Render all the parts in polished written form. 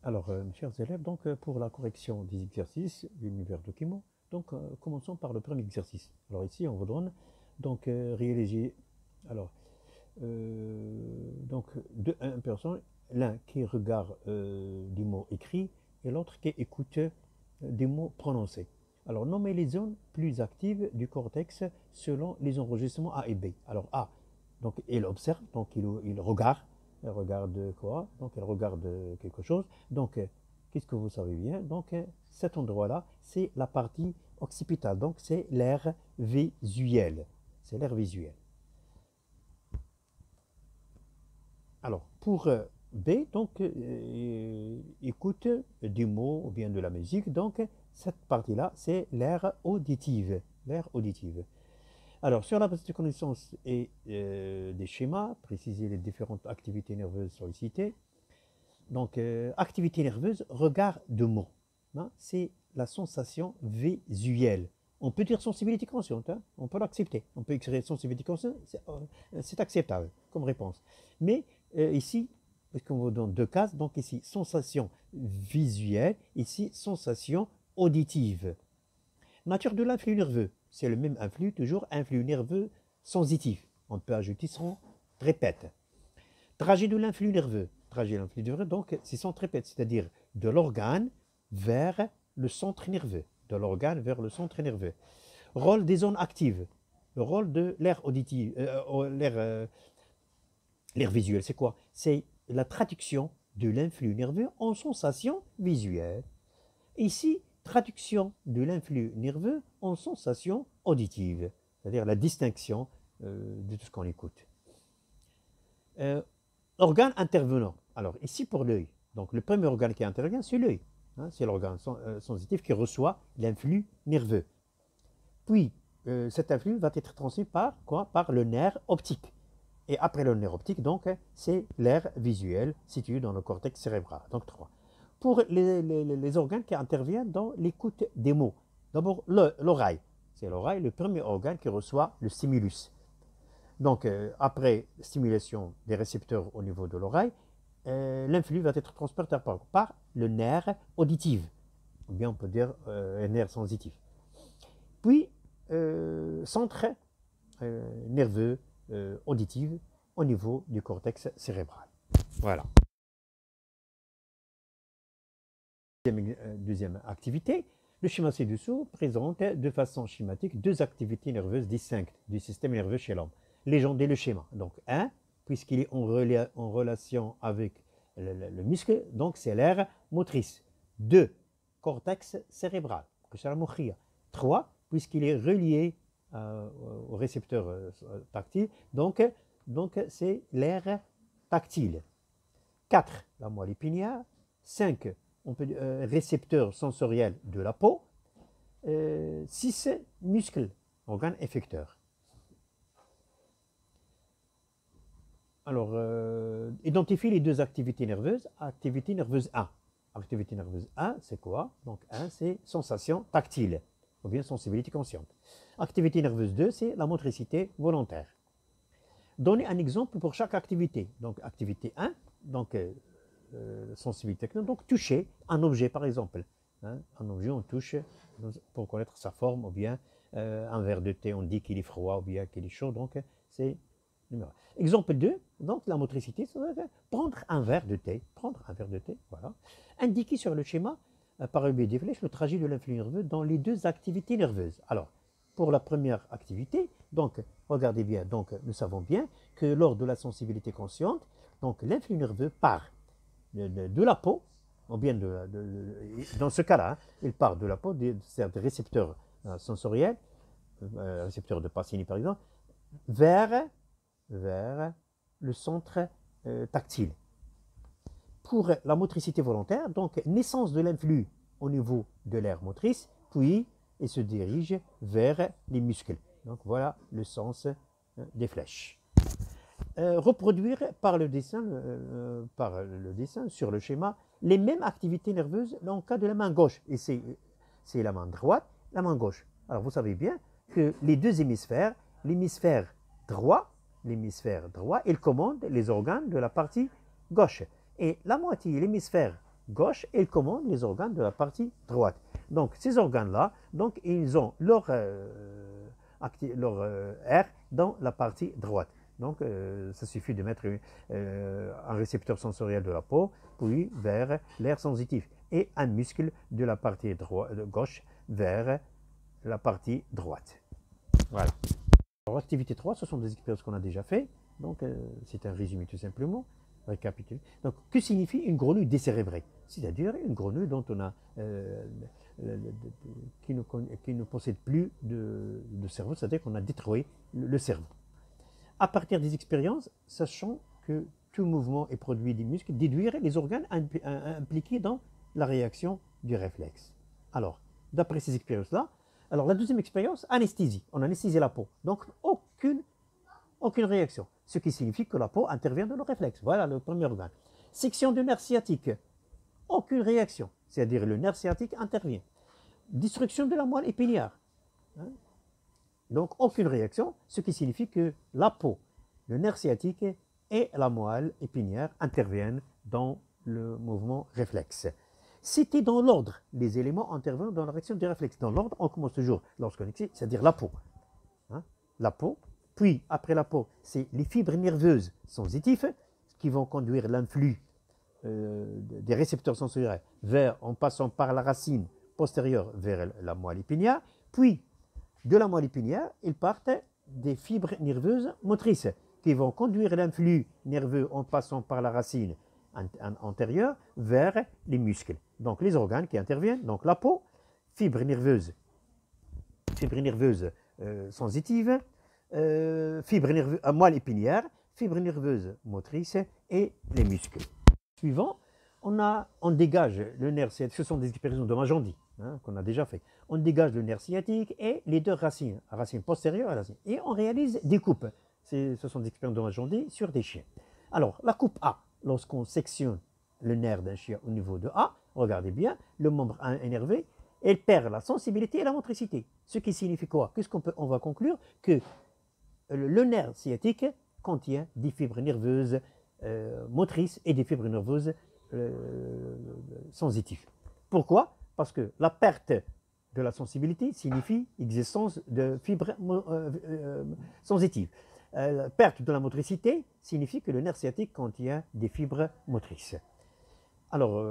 Mes chers élèves, pour la correction des exercices de l'univers document, commençons par le premier exercice. Alors ici, on vous donne réaliser alors une personne, l'un qui regarde des mots écrits et l'autre qui écoute des mots prononcés. Alors nommez les zones plus actives du cortex selon les enregistrements A et B. Alors A, donc il observe, donc il regarde. Elle regarde quoi? Donc elle regarde quelque chose. Qu'est-ce que vous savez bien? Cet endroit-là, c'est la partie occipitale. Donc c'est l'aire visuelle. C'est l'aire visuelle. Alors pour B, écoute du mot ou bien de la musique. Donc cette partie-là, c'est l'aire auditive. L'aire auditive. Alors, sur la base de connaissances et des schémas, préciser les différentes activités nerveuses sollicitées. Activité nerveuse, regard de mots. Hein, c'est la sensation visuelle. On peut dire sensibilité consciente, hein, on peut l'accepter. On peut écrire sensibilité consciente, c'est acceptable comme réponse. Mais ici, parce qu'on vous donne deux cases, donc ici, sensation visuelle, ici, sensation auditive. Nature de l'influx nerveux, c'est le même influx, toujours influx nerveux sensitif. On peut ajouter son répète. Trajet de l'influx nerveux, donc c'est son répète, c'est-à-dire de l'organe vers le centre nerveux. De l'organe vers le centre nerveux. Rôle des zones actives, le rôle de l'aire auditive, l'aire visuelle, c'est quoi? C'est la traduction de l'influx nerveux en sensation visuelle. Ici, traduction de l'influx nerveux en sensation auditive, c'est-à-dire la distinction de tout ce qu'on écoute. Organe intervenant. Alors ici pour l'œil, donc le premier organe qui intervient, c'est l'œil. Hein, c'est l'organe sensitif qui reçoit l'influx nerveux. Puis cet influx va être transmis par quoi? Par le nerf optique. Et après le nerf optique, c'est l'aire visuelle située dans le cortex cérébral. Donc 3. Pour les organes qui interviennent dans l'écoute des mots. D'abord, l'oreille. C'est l'oreille, le premier organe qui reçoit le stimulus. Après stimulation des récepteurs au niveau de l'oreille, l'influx va être transporté par le nerf auditif, ou bien on peut dire un nerf sensitif. Puis, centre nerveux auditif au niveau du cortex cérébral. Voilà. Deuxième activité, le schéma ci-dessous présente de façon schématique deux activités nerveuses distinctes du système nerveux chez l'homme. Légendez le schéma. Donc 1, puisqu'il est en relation avec le muscle, donc c'est l'aire motrice. 2, cortex cérébral, 3, puisqu'il est relié au récepteur tactile, donc c'est l'aire tactile. 4, la moelle épinière. 5, récepteur sensoriel de la peau. 6, muscle, organe effecteur. Alors, identifie les deux activités nerveuses. Activité nerveuse 1. Activité nerveuse 1, c'est quoi? Donc 1, c'est sensation tactile, ou bien sensibilité consciente. Activité nerveuse 2, c'est la motricité volontaire. Donnez un exemple pour chaque activité. Donc activité 1, sensibilité, donc toucher un objet par exemple. Hein, un objet on touche pour connaître sa forme, ou bien un verre de thé on dit qu'il est froid ou bien qu'il est chaud, donc c'est numéro. Exemple 2, donc la motricité, ça va être prendre un verre de thé, voilà. Indiquer sur le schéma par le biais des flèches le trajet de l'influx nerveux dans les deux activités nerveuses. Alors, pour la première activité, donc regardez bien, donc nous savons bien que lors de la sensibilité consciente, donc l'influx nerveux part de la peau, ou bien dans ce cas-là, hein, il part de la peau, des récepteurs sensoriels, récepteurs de Pacini par exemple, vers le centre tactile. Pour la motricité volontaire, donc naissance de l'influx au niveau de l'aire motrice, puis il se dirige vers les muscles. Donc voilà le sens des flèches. Reproduire par le dessin sur le schéma les mêmes activités nerveuses dans le cas de la main gauche. Et c'est la main droite, la main gauche. Alors vous savez bien que les deux hémisphères, l'hémisphère droit, il commande les organes de la partie gauche. Et la moitié, l'hémisphère gauche et ils commandent les organes de la partie droite. Donc ces organes-là, donc ils ont leur air dans la partie droite. Donc ça suffit de mettre un récepteur sensoriel de la peau, puis vers l'air sensitif et un muscle de la partie gauche vers la partie droite. Voilà. Alors, activité 3, ce sont des expériences qu'on a déjà faites. Donc, c'est un résumé tout simplement. Récapituler. Donc, que signifie une grenouille décérébrée? C'est-à-dire une grenouille dont on a, qui ne possède plus de cerveau, c'est-à-dire qu'on a détruit le cerveau. À partir des expériences, sachant que tout mouvement est produit des muscles, déduire les organes impliqués dans la réaction du réflexe. Alors, d'après ces expériences-là, alors la deuxième expérience, anesthésie. On anesthésie la peau. Donc, aucune réaction. Ce qui signifie que la peau intervient dans le réflexe. Voilà le premier organe. Section du nerf sciatique. Aucune réaction. C'est-à-dire le nerf sciatique intervient. Destruction de la moelle épinière. Donc, aucune réaction, ce qui signifie que la peau, le nerf sciatique et la moelle épinière interviennent dans le mouvement réflexe. C'était dans l'ordre. Les éléments interviennent dans la réaction du réflexe. Dans l'ordre, on commence toujours lorsqu'on excite, c'est-à-dire la peau. La peau. Puis, après la peau, c'est les fibres nerveuses sensitives qui vont conduire l'influx des récepteurs sensoriels en passant par la racine postérieure vers la moelle épinière. Puis, de la moelle épinière, ils partent des fibres nerveuses motrices qui vont conduire l'influx nerveux en passant par la racine antérieure vers les muscles. Donc les organes qui interviennent, donc la peau, fibres nerveuses sensitives, moelle épinière, fibres nerveuses motrices et les muscles. Suivant, on dégage le nerf sciatique. Ce sont des expériences de Magendie qu'on a déjà fait. On dégage le nerf sciatique et les deux racines, la racine postérieure et la racine. Et on réalise des coupes. Ce sont des expériences de Magendie sur des chiens. Alors, la coupe A, lorsqu'on sectionne le nerf d'un chien au niveau de A, regardez bien, le membre énervé, elle perd la sensibilité et la motricité. Ce qui signifie quoi? On va conclure que le nerf sciatique contient des fibres nerveuses motrices et des fibres nerveuses sensitives. Pourquoi? Parce que la perte de la sensibilité signifie l'existence de fibres sensitives. La perte de la motricité signifie que le nerf sciatique contient des fibres motrices. Alors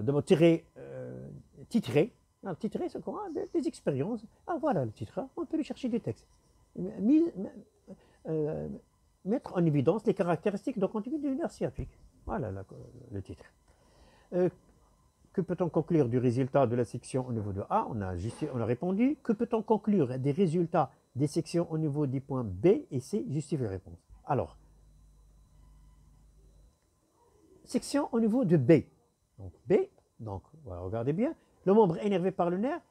de titrer, c'est quoi? Des expériences. Ah voilà le titre, on peut lui chercher des textes. Mettre en évidence les caractéristiques de contenu du nerf sciatique. Voilà le titre. Que peut-on conclure du résultat de la section au niveau de A? On a répondu. Que peut-on conclure des résultats des sections au niveau des points B et C? Justifie la réponse. Alors, section au niveau de B. Donc B, voilà, regardez bien, le membre énervé par le nerf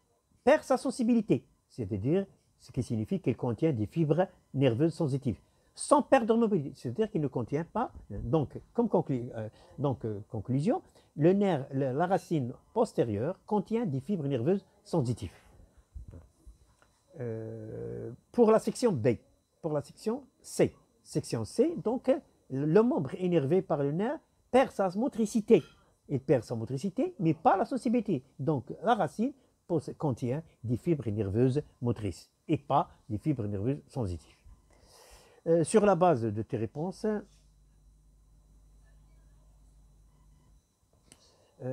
perd sa sensibilité, c'est-à-dire ce qui signifie qu'il contient des fibres nerveuses sensitives, sans perdre de mobilité, c'est-à-dire qu'il ne contient pas. Donc, conclusion, le nerf, la racine postérieure contient des fibres nerveuses sensitives. Pour la section B, pour la section C, donc le membre énervé par le nerf perd sa motricité. Il perd sa motricité, mais pas la sensibilité. Donc la racine contient des fibres nerveuses motrices et pas des fibres nerveuses sensitives. Sur la base de tes réponses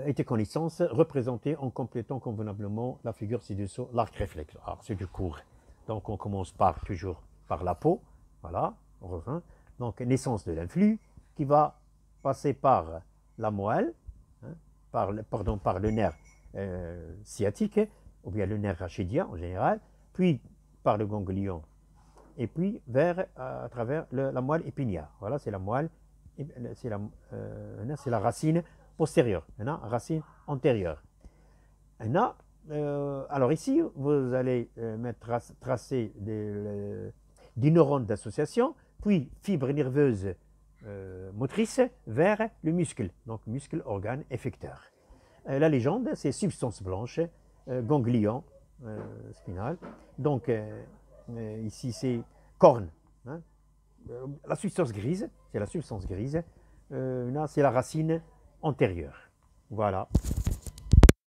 et tes connaissances, représentées en complétant convenablement la figure ci-dessous, l'arc réflexe. Alors c'est du cours. Donc on commence toujours par la peau. Voilà, on revient. Donc naissance de l'influx qui va passer par la moelle, par le nerf sciatique, ou bien le nerf rachidien en général, puis par le ganglion, et puis à travers la moelle épinière. Voilà, c'est la moelle, c'est la racine postérieure, racine antérieure. Alors ici, vous allez tracer des neurones d'association, puis fibres nerveuses motrices vers le muscle, donc muscle, organe, effecteur. La légende, c'est substance blanche, ganglion spinal. Donc ici c'est corne. La substance grise, c'est la substance grise, là, c'est la racine antérieure. Voilà.